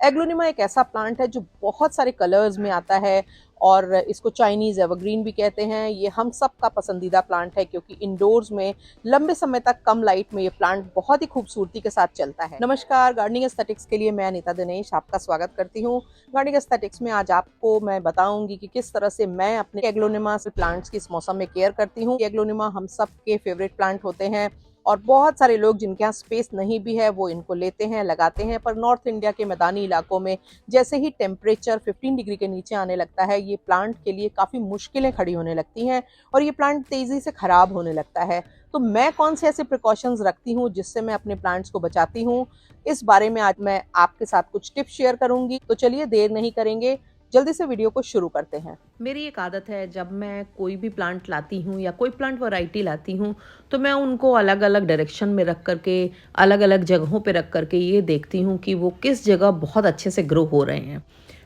Aglaonema एक ऐसा plant है जो बहुत सारे कलर्स में आता है और इसको चाइनीज़ एवरग्रीन भी कहते हैं। ये हम सब का पसंदीदा प्लांट है क्योंकि इंडोर्स में लंबे समय तक कम लाइट में ये प्लांट बहुत ही खूबसूरती के साथ चलता है। नमस्कार, गार्डनिंग एस्थेटिक्स के लिए मैं अनीता दिनेश आपका स्वागत करती हूँ। गार्डनिंग एस्थेटिक्स में आज आपको मैं बताऊंगी कि किस तरह से मैं अपने एग्लोनिमा प्लांट्स की इस मौसम में केयर करती हूँ। एग्लोनिमा हम सब के फेवरेट प्लांट होते हैं और बहुत सारे लोग जिनके यहाँ स्पेस नहीं भी है वो इनको लेते हैं, लगाते हैं। पर नॉर्थ इंडिया के मैदानी इलाकों में जैसे ही टेम्परेचर 15 डिग्री के नीचे आने लगता है, ये प्लांट के लिए काफ़ी मुश्किलें खड़ी होने लगती हैं और ये प्लांट तेज़ी से ख़राब होने लगता है। तो मैं कौन से ऐसे प्रिकॉशंस रखती हूँ जिससे मैं अपने प्लांट्स को बचाती हूँ, इस बारे में आज मैं आपके साथ कुछ टिप्स शेयर करूँगी। तो चलिए देर नहीं करेंगे, जल्दी से वीडियो को शुरू करते हैं। मेरी एक आदत है, जब मैं कोई भी प्लांट लाती हूँ या कोई प्लांट वैरायटी लाती हूँ तो मैं उनको अलग अलग डायरेक्शन में रख करके, अलग अलग जगहों पे रख करके ये देखती हूँ कि वो किस जगह बहुत अच्छे से ग्रो हो रहे हैं।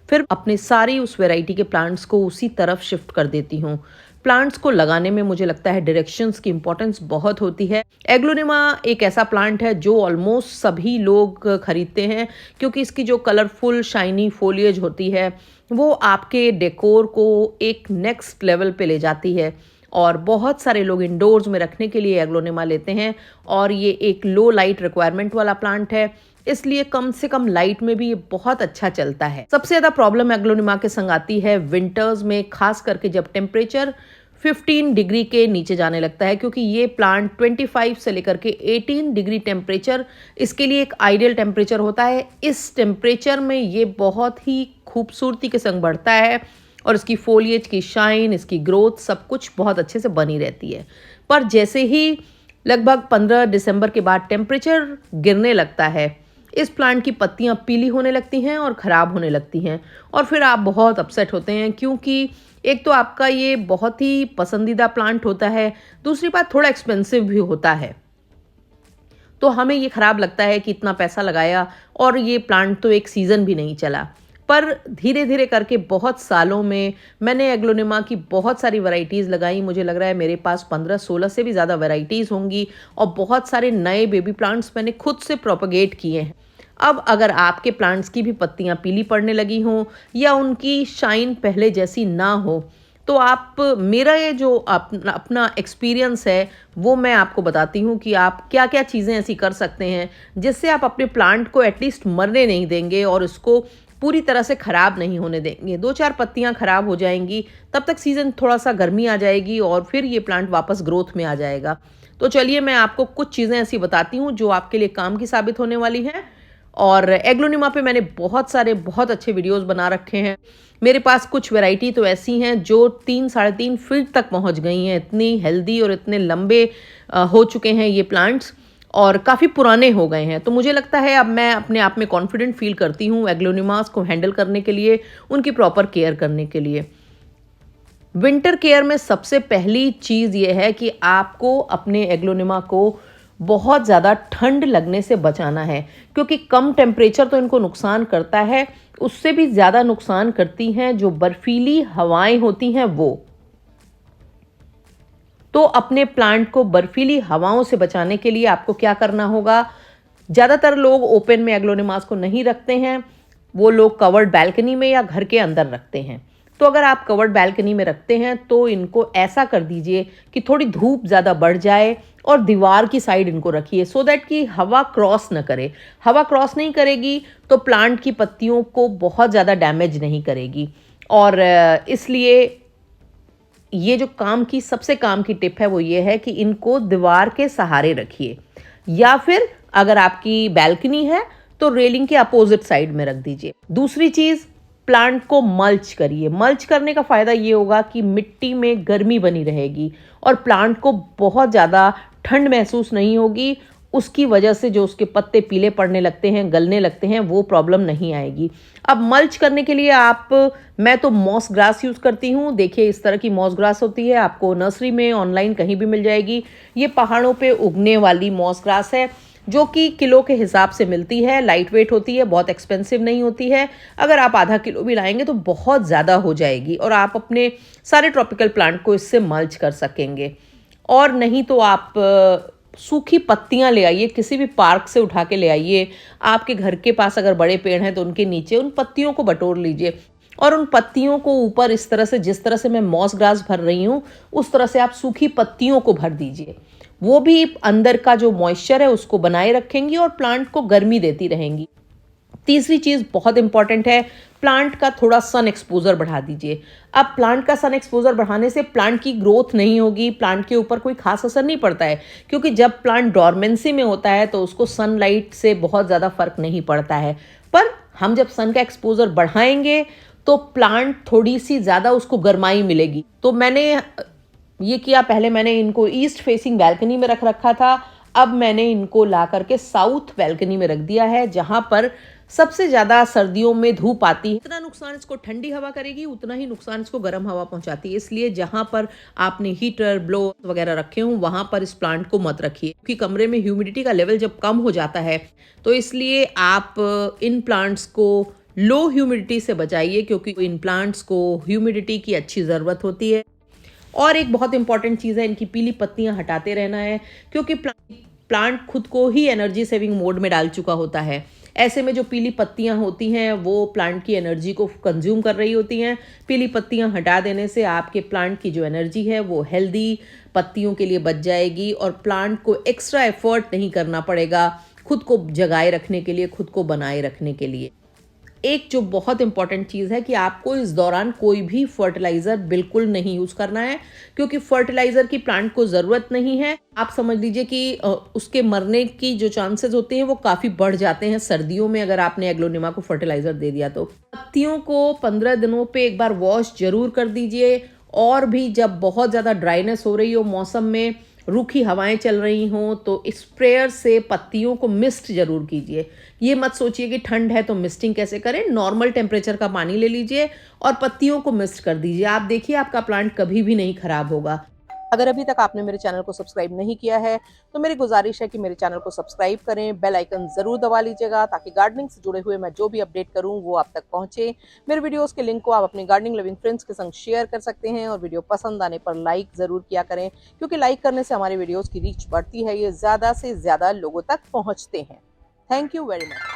फिर अपने सारी उस वैरायटी के प्लांट्स को उसी तरफ शिफ्ट कर देती हूँ। प्लांट्स को लगाने में मुझे लगता है डायरेक्शंस की इंपॉर्टेंस बहुत होती है। एग्लोनिमा एक ऐसा प्लांट है जो ऑलमोस्ट सभी लोग खरीदते हैं क्योंकि इसकी जो कलरफुल शाइनी फोलिएज होती है वो आपके डेकोर को एक नेक्स्ट लेवल पे ले जाती है और बहुत सारे लोग इंडोर्स में रखने के लिए एग्लोनिमा लेते हैं। और ये एक लो लाइट रिक्वायरमेंट वाला प्लांट है, इसलिए कम से कम लाइट में भी ये बहुत अच्छा चलता है। सबसे ज़्यादा प्रॉब्लम एग्लोनिमा के संग आती है विंटर्स में, खास करके जब टेम्परेचर 15 डिग्री के नीचे जाने लगता है, क्योंकि ये प्लांट 25 से लेकर के 18 डिग्री टेम्परेचर इसके लिए एक आइडियल टेम्परेचर होता है। इस टेम्परेचर में ये बहुत ही खूबसूरती के संग बढ़ता है और इसकी फोलिएज की शाइन, इसकी ग्रोथ सब कुछ बहुत अच्छे से बनी रहती है। पर जैसे ही लगभग 15 दिसंबर के बाद टेम्परेचर गिरने लगता है, इस प्लांट की पत्तियां पीली होने लगती हैं और ख़राब होने लगती हैं और फिर आप बहुत अपसेट होते हैं, क्योंकि एक तो आपका ये बहुत ही पसंदीदा प्लांट होता है, दूसरी बात थोड़ा एक्सपेंसिव भी होता है। तो हमें ये ख़राब लगता है कि इतना पैसा लगाया और ये प्लांट तो एक सीज़न भी नहीं चला। पर धीरे धीरे करके बहुत सालों में मैंने एग्लोनिमा की बहुत सारी वैरायटीज़ लगाई। मुझे लग रहा है मेरे पास 15-16 से भी ज़्यादा वैरायटीज़ होंगी और बहुत सारे नए बेबी प्लांट्स मैंने खुद से प्रोपगेट किए हैं। अब अगर आपके प्लांट्स की भी पत्तियां पीली पड़ने लगी हों या उनकी शाइन पहले जैसी ना हो, तो आप, मेरा ये जो अपना एक्सपीरियंस है वो मैं आपको बताती हूँ कि आप क्या क्या चीज़ें ऐसी कर सकते हैं जिससे आप अपने प्लांट को एटलीस्ट मरने नहीं देंगे और इसको पूरी तरह से ख़राब नहीं होने देंगे। 2-4 पत्तियां ख़राब हो जाएंगी, तब तक सीज़न थोड़ा सा गर्मी आ जाएगी और फिर ये प्लांट वापस ग्रोथ में आ जाएगा। तो चलिए मैं आपको कुछ चीज़ें ऐसी बताती हूँ जो आपके लिए काम की साबित होने वाली हैं। और एग्लोनिमा पे मैंने बहुत सारे बहुत अच्छे वीडियोस बना रखे हैं। मेरे पास कुछ वैरायटी तो ऐसी हैं जो 3-3.5 फीट तक पहुंच गई हैं। इतनी हेल्दी और इतने लंबे हो चुके हैं ये प्लांट्स और काफ़ी पुराने हो गए हैं। तो मुझे लगता है अब मैं अपने आप में कॉन्फिडेंट फील करती हूँ एग्लोनिमास को हैंडल करने के लिए, उनकी प्रॉपर केयर करने के लिए। विंटर केयर में सबसे पहली चीज़ ये है कि आपको अपने एग्लोनिमा को बहुत ज़्यादा ठंड लगने से बचाना है, क्योंकि कम टेम्परेचर तो इनको नुकसान करता है, उससे भी ज़्यादा नुकसान करती हैं जो बर्फीली हवाएं होती हैं वो। तो अपने प्लांट को बर्फीली हवाओं से बचाने के लिए आपको क्या करना होगा, ज़्यादातर लोग ओपन में एग्लोनिमास को नहीं रखते हैं, वो लोग कवर्ड बैल्कनी में या घर के अंदर रखते हैं। तो अगर आप कवर्ड बैल्कनी में रखते हैं तो इनको ऐसा कर दीजिए कि थोड़ी धूप ज़्यादा बढ़ जाए और दीवार की साइड इनको रखिए, सो दैट कि हवा क्रॉस न करे। हवा क्रॉस नहीं करेगी तो प्लांट की पत्तियों को बहुत ज़्यादा डैमेज नहीं करेगी। और इसलिए ये जो सबसे काम की टिप है वो ये है कि इनको दीवार के सहारे रखिए, या फिर अगर आपकी बैल्कनी है तो रेलिंग के अपोजिट साइड में रख दीजिए। दूसरी चीज़, प्लांट को मल्च करिए। मल्च करने का फ़ायदा ये होगा कि मिट्टी में गर्मी बनी रहेगी और प्लांट को बहुत ज़्यादा ठंड महसूस नहीं होगी। उसकी वजह से जो उसके पत्ते पीले पड़ने लगते हैं, गलने लगते हैं, वो प्रॉब्लम नहीं आएगी। अब मल्च करने के लिए मैं तो मॉस ग्रास यूज़ करती हूँ। देखिए इस तरह की मॉस ग्रास होती है, आपको नर्सरी में, ऑनलाइन कहीं भी मिल जाएगी। ये पहाड़ों पे उगने वाली मॉस ग्रास है जो कि किलो के हिसाब से मिलती है, लाइट वेट होती है, बहुत एक्सपेंसिव नहीं होती है। अगर आप आधा किलो भी लाएंगे तो बहुत ज़्यादा हो जाएगी और आप अपने सारे ट्रॉपिकल प्लांट को इससे मल्च कर सकेंगे। और नहीं तो आप सूखी पत्तियां ले आइए, किसी भी पार्क से उठा के ले आइए। आपके घर के पास अगर बड़े पेड़ हैं तो उनके नीचे उन पत्तियों को बटोर लीजिए और उन पत्तियों को ऊपर इस तरह से, जिस तरह से मैं मॉस ग्रास भर रही हूँ उस तरह से आप सूखी पत्तियों को भर दीजिए। वो भी अंदर का जो मॉइस्चर है उसको बनाए रखेंगी और प्लांट को गर्मी देती रहेंगी। तीसरी चीज़ बहुत इंपॉर्टेंट है, प्लांट का थोड़ा सन एक्सपोजर बढ़ा दीजिए। अब प्लांट का सन एक्सपोजर बढ़ाने से प्लांट की ग्रोथ नहीं होगी, प्लांट के ऊपर कोई खास असर नहीं पड़ता है, क्योंकि जब प्लांट डॉर्मेंसी में होता है तो उसको सनलाइट से बहुत ज़्यादा फर्क नहीं पड़ता है। पर हम जब सन का एक्सपोजर बढ़ाएंगे तो प्लांट थोड़ी सी ज़्यादा उसको गर्माई मिलेगी। तो मैंने ये किया, पहले मैंने इनको ईस्ट फेसिंग बैल्कनी में रख रखा था, अब मैंने इनको ला करके साउथ बैल्कनी में रख दिया है, जहां पर सबसे ज्यादा सर्दियों में धूप आती है। इतना नुकसान इसको ठंडी हवा करेगी, उतना ही नुकसान इसको गर्म हवा पहुंचाती है। इसलिए जहां पर आपने हीटर, ब्लो वगैरह रखे हों वहां पर इस प्लांट को मत रखिए, क्योंकि कमरे में ह्यूमिडिटी का लेवल जब कम हो जाता है तो इसलिए आप इन प्लांट्स को लो ह्यूमिडिटी से बचाइए, क्योंकि इन प्लांट्स को ह्यूमिडिटी की अच्छी ज़रूरत होती है। और एक बहुत इंपॉर्टेंट चीज़ है, इनकी पीली पत्तियां हटाते रहना है, क्योंकि प्लांट खुद को ही एनर्जी सेविंग मोड में डाल चुका होता है। ऐसे में जो पीली पत्तियां होती हैं वो प्लांट की एनर्जी को कंज्यूम कर रही होती हैं। पीली पत्तियां हटा देने से आपके प्लांट की जो एनर्जी है वो हेल्दी पत्तियों के लिए बच जाएगी और प्लांट को एक्स्ट्रा एफर्ट नहीं करना पड़ेगा खुद को जगाए रखने के लिए, खुद को बनाए रखने के लिए। एक जो बहुत इंपॉर्टेंट चीज़ है कि आपको इस दौरान कोई भी फर्टिलाइज़र बिल्कुल नहीं यूज़ करना है, क्योंकि फर्टिलाइज़र की प्लांट को ज़रूरत नहीं है। आप समझ लीजिए कि उसके मरने की जो चांसेस होते हैं वो काफ़ी बढ़ जाते हैं सर्दियों में, अगर आपने एग्लोनिमा को फर्टिलाइज़र दे दिया तो। पत्तियों को 15 दिनों पे एक बार वॉश जरूर कर दीजिए, और भी जब बहुत ज़्यादा ड्राइनेस हो रही हो, मौसम में रूखी हवाएं चल रही हों, तो स्प्रेयर से पत्तियों को मिस्ट जरूर कीजिए। ये मत सोचिए कि ठंड है तो मिस्टिंग कैसे करें, नॉर्मल टेम्परेचर का पानी ले लीजिए और पत्तियों को मिस्ट कर दीजिए। आप देखिए आपका प्लांट कभी भी नहीं खराब होगा। अगर अभी तक आपने मेरे चैनल को सब्सक्राइब नहीं किया है तो मेरी गुजारिश है कि मेरे चैनल को सब्सक्राइब करें, बेल आइकन ज़रूर दबा लीजिएगा, ताकि गार्डनिंग से जुड़े हुए मैं जो भी अपडेट करूं वो आप तक पहुंचे। मेरे वीडियोस के लिंक को आप अपने गार्डनिंग लविंग फ्रेंड्स के संग शेयर कर सकते हैं, और वीडियो पसंद आने पर लाइक ज़रूर किया करें, क्योंकि लाइक करने से हमारे वीडियोज़ की रीच बढ़ती है, ये ज़्यादा से ज़्यादा लोगों तक पहुँचते हैं। Thank you very much.